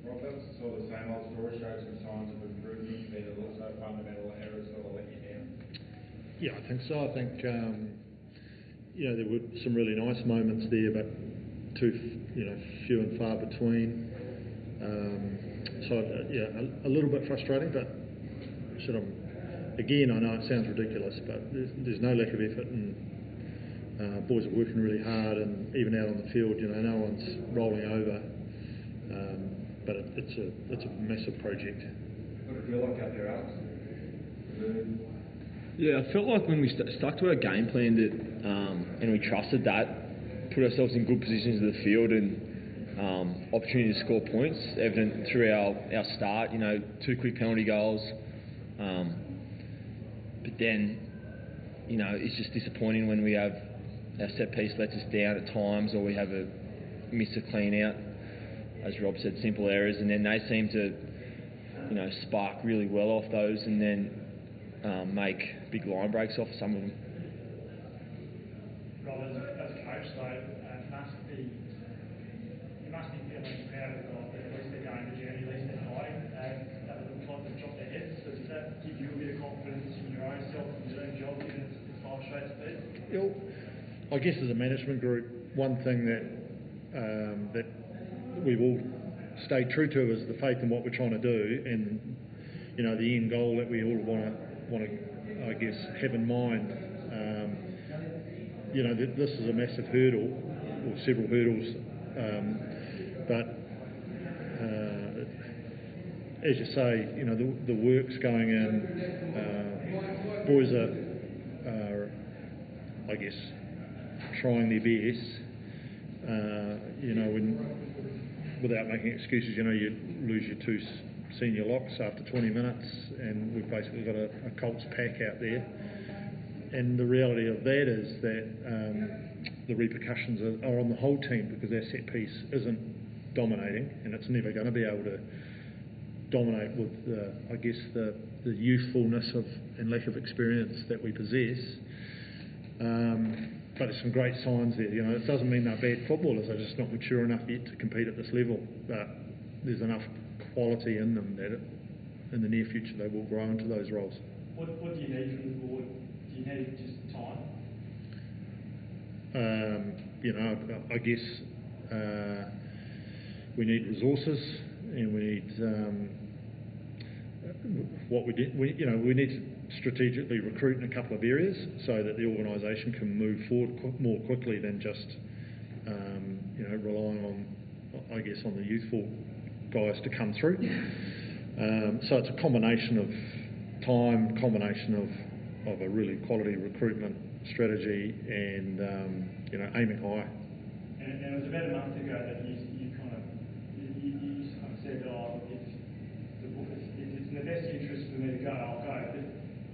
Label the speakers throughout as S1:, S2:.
S1: Rob, that was sort of the same old story, showed some signs of improvement, but it also fundamental errors sort of let you down.
S2: Yeah, I think so. I think there were some really nice moments there, but few and far between. A little bit frustrating, but again, I know it sounds ridiculous, but there's no lack of effort, and boys are working really hard, and even out on the field, no one's rolling over. But it's a massive project.
S1: What did it feel like out there, Alex?
S3: Yeah, I felt like when we stuck to our game plan and we trusted that, put ourselves in good positions in the field and opportunity to score points, evident through our start, 2 quick penalty goals. But then, it's just disappointing when we have our set piece lets us down at times, or we have a miss a clean out, as Rob said, simple errors, and then they seem to, spark really well off those, and then make big line breaks off some of them.
S4: Rob, as a coach, though, you must be feeling proud of the guys that at least they're going the journey, at least they're fighting. That looks like they've dropped their heads. So does that give you a bit of confidence in your own self and your own job, given it's 5 straight defeats?
S2: I guess as a management group, one thing that we've all stayed true to is the faith in what we're trying to do, and the end goal that we all want to I guess have in mind. This is a massive hurdle, or several hurdles, but as you say, the work's going in. Boys are I guess trying their best. Without making excuses, you lose your 2 senior locks after 20 minutes, and we've basically got a Colts pack out there. And the reality of that is that the repercussions are on the whole team, because our set piece isn't dominating, and it's never going to be able to dominate with the youthfulness and lack of experience that we possess. But there's some great signs there. It doesn't mean they're bad footballers. They're just not mature enough yet to compete at this level. But there's enough quality in them that in the near future they will grow into those roles.
S4: What do you need from the board? Do you need just time?
S2: I guess we need resources, and we need we need to strategically recruit in a couple of areas so that the organisation can move forward more quickly than just relying on the youthful guys to come through. So it's a combination of time, combination of a really quality recruitment strategy, and aiming high.
S4: And it was about a month ago that you said, if it's in the best interest for me to go, I'll go. But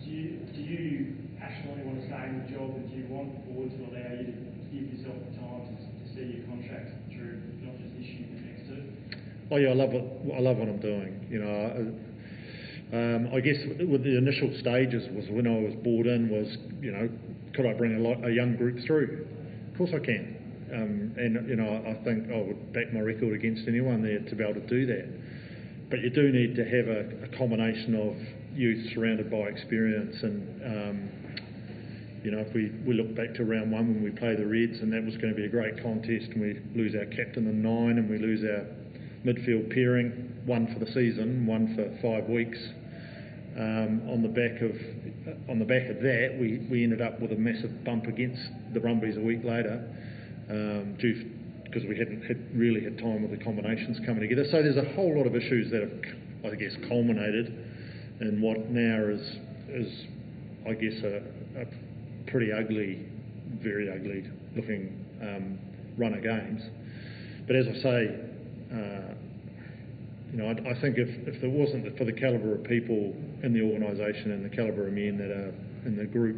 S4: do you passionately want to stay in the job, and do you want the board to allow you to give yourself the time to see your contract through, not just this year, but next 2?
S2: Oh yeah, I love what I'm doing. I guess with the initial stages was when I was brought in was, could I bring a young group through? Of course I can. I think I would back my record against anyone there to be able to do that. But you do need to have a combination of youth surrounded by experience, and if we look back to round 1 when we play the Reds, and that was going to be a great contest, and we lose our captain in 9, and we lose our midfield pairing, 1 for the season, 1 for 5 weeks. On the back of that, we ended up with a massive bump against the Brumbies a week later, because we hadn't really had time with the combinations coming together. So there's a whole lot of issues that have, I guess, culminated in what now is I guess, a pretty ugly, very ugly looking run of games. But as I say, I think if there wasn't for the calibre of people in the organisation and the calibre of men that are in the group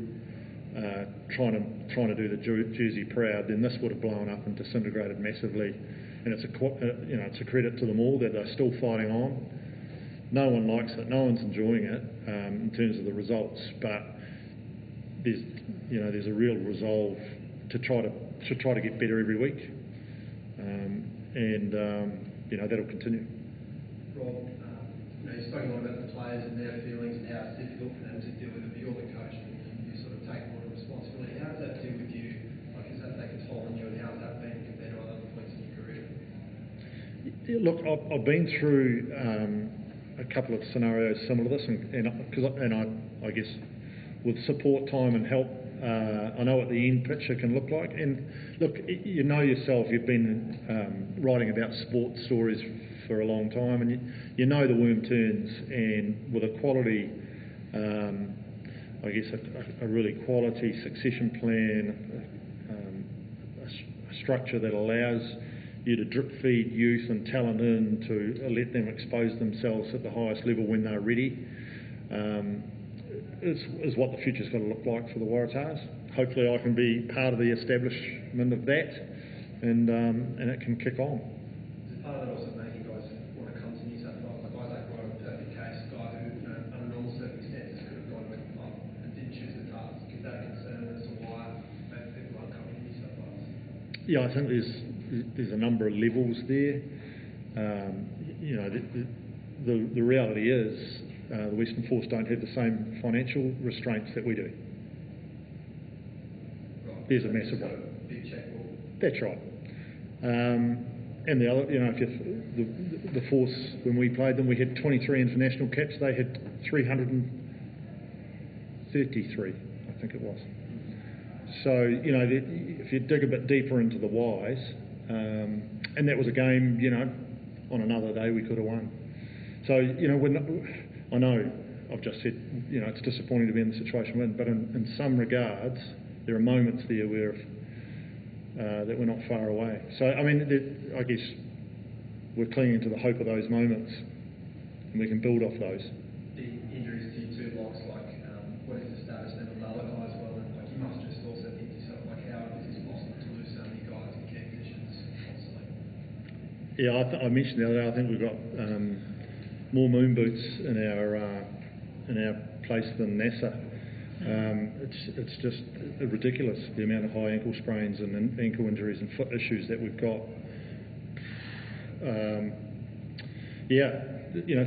S2: trying to do the jersey proud, then this would have blown up and disintegrated massively. And it's a credit to them all that they're still fighting on. No one likes it. No one's enjoying it in terms of the results. But there's a real resolve to try to get better every week, and that'll continue.
S5: Rob, you spoke a lot about the players and their feelings and how it's difficult for them to deal with it, but you're the coach and you sort of take a lot of responsibility. How does that deal with you? Like, does that take a toll on you, and how's that been compared to other points in your career?
S2: Yeah, look, I've been through a couple of scenarios similar to this, and I guess with support, time and help, I know what the end picture can look like. And look, you know yourself, you've been writing about sports stories for a long time, and you know the worm turns, and with a quality, I guess a really quality succession plan, a structure that allows you to drip feed youth and talent in to let them expose themselves at the highest level when they're ready, is what the future's going to look like for the Waratahs. Hopefully I can be part of the establishment of that, and it can kick on.
S5: Is part of that also making guys want to come to New South Wales? Like Isaac Rowe, a perfect case, a guy who, under normal circumstances could have gone to a club and didn't choose the task. Is that a concern as to why maybe people aren't coming to New South Wales?
S2: Yeah, I think there's a number of levels there. The reality is the Western Force don't have the same financial restraints that we do.
S5: Right.
S2: There's a massive one.
S5: Big checkbook.
S2: That's right. And the other, if the Force, when we played them, we had 23 international caps. They had 333, I think it was. So, if you dig a bit deeper into the whys, and that was a game, on another day we could have won. So, I know I've just said, it's disappointing to be in the situation we're in, but in some regards, there are moments there where that we're not far away. So, I guess we're clinging to the hope of those moments, and we can build off those.
S5: The injuries to your two blocks, what is the status then of Waratahs as well? And you must just also think to yourself, how is this possible to lose so many guys in key positions constantly?
S2: Yeah, I mentioned the other day, I think we've got more moon boots in our place than NASA. It's just ridiculous, the amount of high ankle sprains and ankle injuries and foot issues that we've got.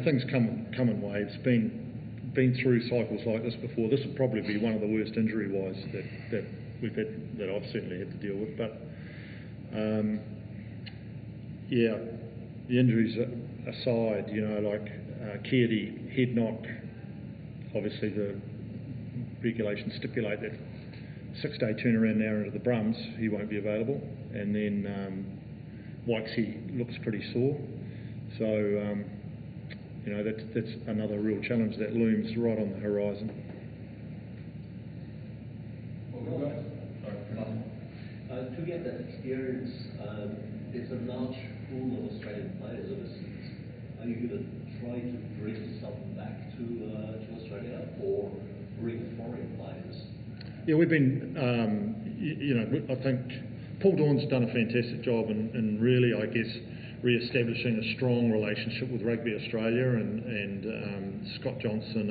S2: Things come in waves. Been through cycles like this before. This would probably be one of the worst injury-wise that we've had, that I've certainly had to deal with. But the injuries aside, Keardy head knock. Obviously, the regulations stipulate that 6-day turnaround now into the Brums, he won't be available. And then Wakesy looks pretty sore. So, that's another real challenge that looms right on the horizon.
S6: To get that experience, there's a large pool of Australian players overseas. Are you going to try to bring some back to Australia, or bring foreign players?
S2: Yeah, we've been, I think Paul Dawn's done a fantastic job in really, I guess, re-establishing a strong relationship with Rugby Australia and Scott Johnson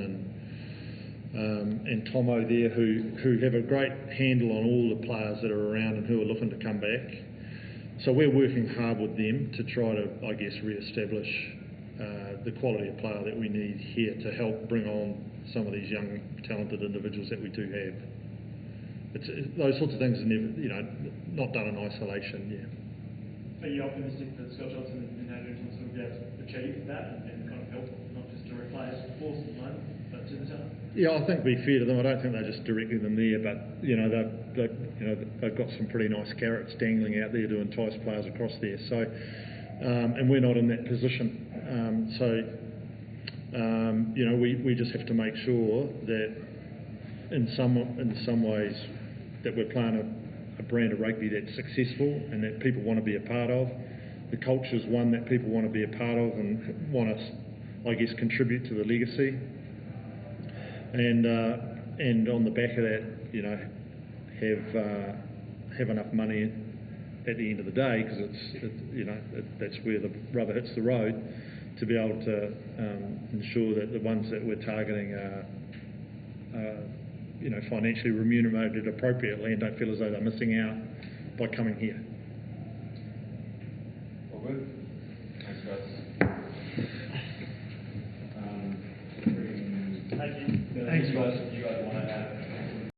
S2: and Tomo there, who have a great handle on all the players that are around and who are looking to come back. So we're working hard with them to try to, I guess, re-establish the quality of player that we need here to help bring on some of these young, talented individuals that we do have. Those sorts of things are never, not done in isolation. Yeah.
S4: Are you optimistic that Scott Johnson and Adrian Johnson will be able to achieve that and kind of help not just direct players to Force at the moment, but to the talent?
S2: Yeah, I think it'd be fair to them. I don't think they're just directing them there, but they've got some pretty nice carrots dangling out there to entice players across there. So, and we're not in that position. We just have to make sure that in some ways that we're playing a brand of rugby that's successful and that people want to be a part of. The culture's one that people want to be a part of and want to, I guess, contribute to the legacy. And on the back of that, have enough money at the end of the day, because that's where the rubber hits the road, to be able to ensure that the ones that we're targeting are financially remunerated appropriately and don't feel as though they're missing out by coming here.
S1: All good. Thanks, guys.
S4: Thank you.
S7: Thanks, guys. You guys won.